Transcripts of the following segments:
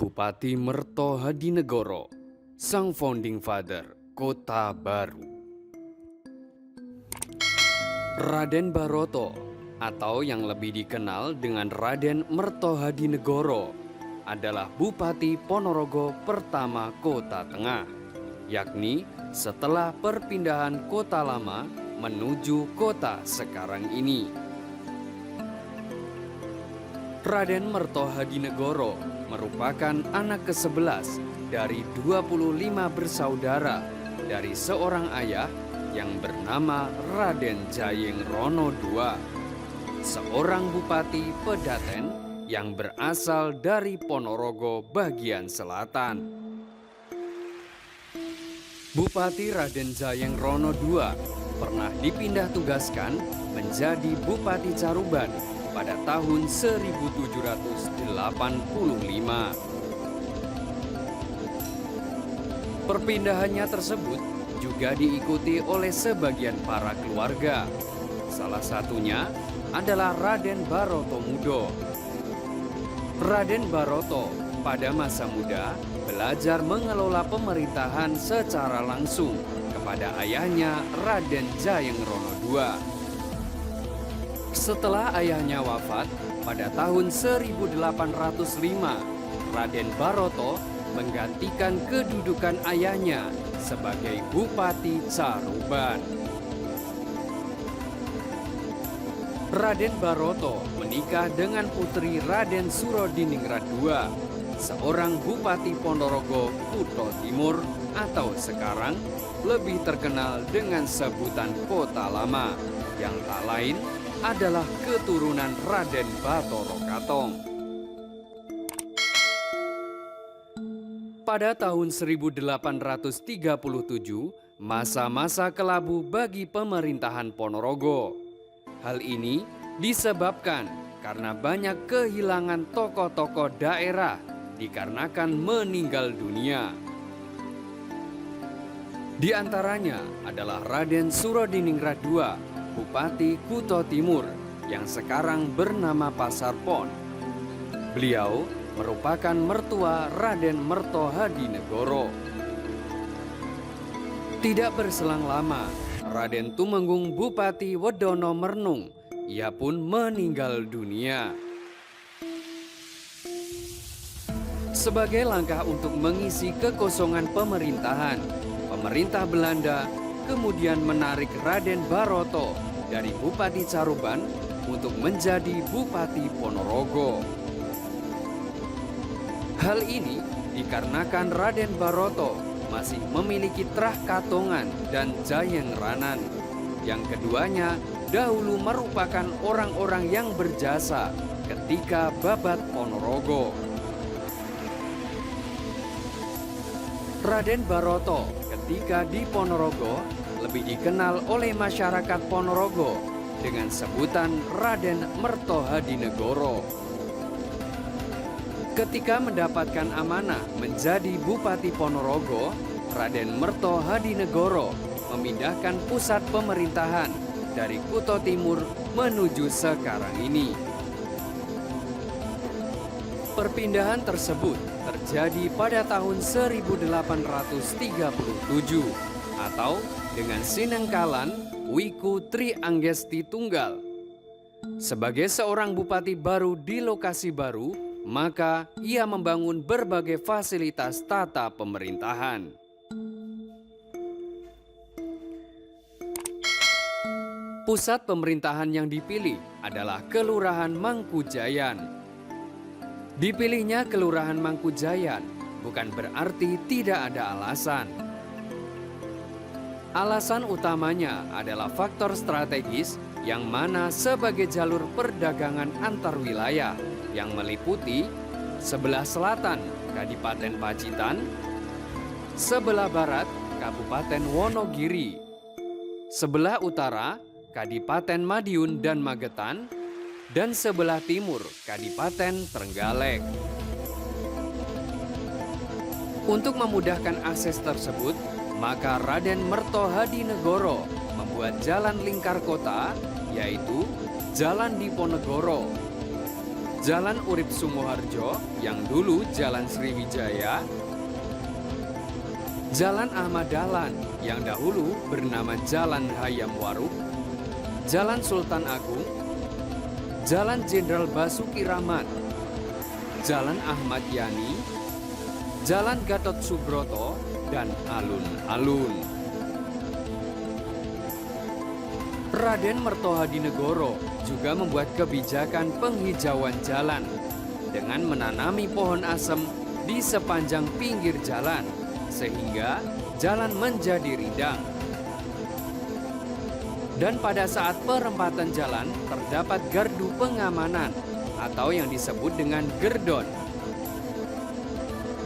Bupati Merto Hadinegoro, sang founding father Kota Baru. Raden Baroto, atau yang lebih dikenal dengan Raden Merto Hadinegoro, adalah Bupati Ponorogo pertama Kota Tengah, yakni setelah perpindahan Kota Lama menuju kota sekarang ini. Raden Merto Hadinegoro merupakan anak ke-11 dari 25 bersaudara dari seorang ayah yang bernama Raden Jayeng Rono II, seorang bupati Pedaten yang berasal dari Ponorogo bagian selatan. Bupati Raden Jayeng Rono II pernah dipindah tugaskan menjadi Bupati Caruban pada tahun 1785. Perpindahannya tersebut juga diikuti oleh sebagian para keluarga. Salah satunya adalah Raden Baroto Mudo. Raden Baroto pada masa muda belajar mengelola pemerintahan secara langsung kepada ayahnya Raden Jayeng Rono II. Setelah ayahnya wafat pada tahun 1805, Raden Baroto menggantikan kedudukan ayahnya sebagai Bupati Caruban. Raden Baroto menikah dengan putri Raden Surodiningrat II, seorang Bupati Ponorogo Kuto Timur atau sekarang lebih terkenal dengan sebutan Kota Lama, yang tak lain adalah keturunan Raden Batoro Katong. Pada tahun 1837, masa-masa kelabu bagi pemerintahan Ponorogo. Hal ini disebabkan karena banyak kehilangan tokoh-tokoh daerah dikarenakan meninggal dunia. Di antaranya adalah Raden Surodiningrat II, Bupati Kuto Timur, yang sekarang bernama Pasar Pon. Beliau merupakan mertua Raden Merto Hadinegoro. Tidak berselang lama, Raden Tumenggung Bupati Wedono Mernung, ia pun meninggal dunia. Sebagai langkah untuk mengisi kekosongan pemerintahan, pemerintah Belanda kemudian menarik Raden Baroto dari Bupati Caruban untuk menjadi Bupati Ponorogo. Hal ini dikarenakan Raden Baroto masih memiliki Trah Katongan dan Jayeng Ranan, yang keduanya dahulu merupakan orang-orang yang berjasa ketika Babat Ponorogo. Raden Baroto ketika di Ponorogo lebih dikenal oleh masyarakat Ponorogo dengan sebutan Raden Merto Hadinegoro. Ketika mendapatkan amanah menjadi Bupati Ponorogo, Raden Merto Hadinegoro memindahkan pusat pemerintahan dari Kuto Timur menuju sekarang ini. Perpindahan tersebut terjadi pada tahun 1837 atau dengan sinengkalan Wiku Tri Anggesti Tunggal. Sebagai seorang bupati baru di lokasi baru, maka ia membangun berbagai fasilitas tata pemerintahan. Pusat pemerintahan yang dipilih adalah Kelurahan Mangkujayan. Dipilihnya Kelurahan Mangkujayan bukan berarti tidak ada alasan. Alasan utamanya adalah faktor strategis yang mana sebagai jalur perdagangan antar wilayah yang meliputi sebelah selatan Kadipaten Pacitan, sebelah barat Kabupaten Wonogiri, sebelah utara Kadipaten Madiun dan Magetan, dan sebelah timur Kadipaten Trenggalek. Untuk memudahkan akses tersebut, maka Raden Merto Hadinegoro membuat jalan lingkar kota, yaitu Jalan Diponegoro. Jalan Urip Sumoharjo yang dulu Jalan Sriwijaya, Jalan Ahmad Dahlan yang dahulu bernama Jalan Hayam Wuruk, Jalan Sultan Agung, Jalan Jenderal Basuki Rahmat, Jalan Ahmad Yani, Jalan Gatot Subroto, dan alun-alun. Raden Mertohadinegoro juga membuat kebijakan penghijauan jalan dengan menanami pohon asem di sepanjang pinggir jalan sehingga jalan menjadi rindang. Dan pada saat perempatan jalan terdapat gardu pengamanan atau yang disebut dengan gerdon.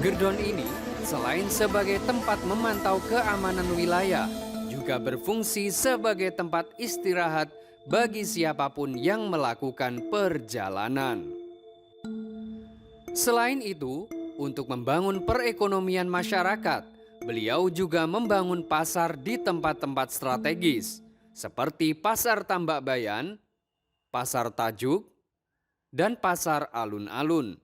Gerdon ini selain sebagai tempat memantau keamanan wilayah, juga berfungsi sebagai tempat istirahat bagi siapapun yang melakukan perjalanan. Selain itu, untuk membangun perekonomian masyarakat, beliau juga membangun pasar di tempat-tempat strategis, seperti Pasar Tambak Bayan, Pasar Tajuk, dan Pasar Alun-Alun.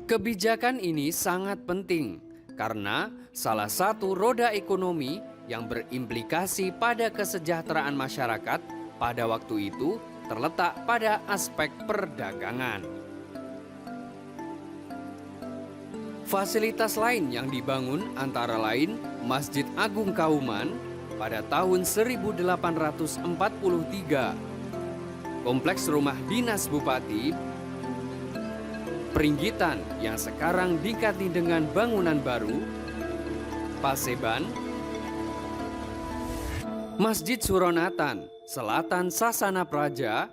Kebijakan ini sangat penting karena salah satu roda ekonomi yang berimplikasi pada kesejahteraan masyarakat pada waktu itu terletak pada aspek perdagangan. Fasilitas lain yang dibangun antara lain Masjid Agung Kauman pada tahun 1843, Kompleks Rumah Dinas Bupati, Peringgitan yang sekarang diganti dengan bangunan baru, Paseban, Masjid Suronatan, Selatan Sasana Praja,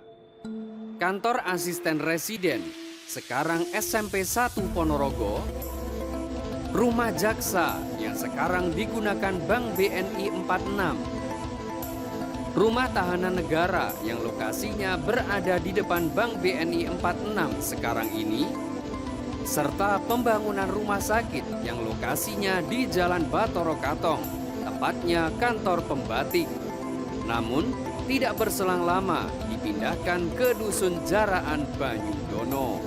Kantor Asisten Residen, sekarang SMP 1 Ponorogo, Rumah Jaksa yang sekarang digunakan Bank BNI 46, Rumah Tahanan Negara yang lokasinya berada di depan Bank BNI 46 sekarang ini, serta pembangunan rumah sakit yang lokasinya di Jalan Batoro Katong, tepatnya kantor pembatik. Namun, tidak berselang lama dipindahkan ke Dusun Jaraan Banyudono.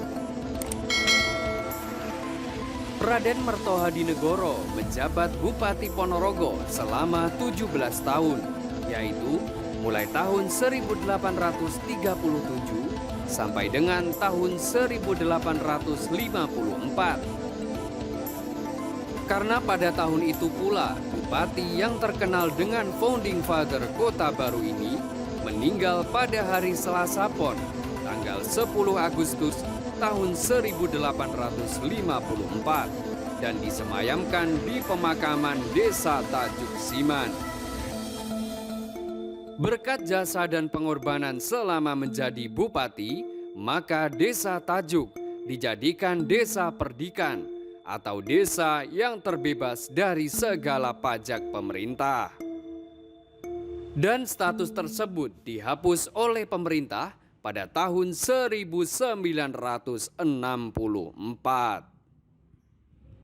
Raden Mertohadinegoro menjabat Bupati Ponorogo selama 17 tahun, yaitu mulai tahun 1837 sampai dengan tahun 1854. Karena pada tahun itu pula bupati yang terkenal dengan founding father Kota Baru ini meninggal pada hari Selasa Pon, tanggal 10 Agustus tahun 1854 dan disemayamkan di pemakaman Desa Tajuk Siman. Berkat jasa dan pengorbanan selama menjadi bupati, maka Desa Tajuk dijadikan desa perdikan atau desa yang terbebas dari segala pajak pemerintah. Dan status tersebut dihapus oleh pemerintah pada tahun 1964.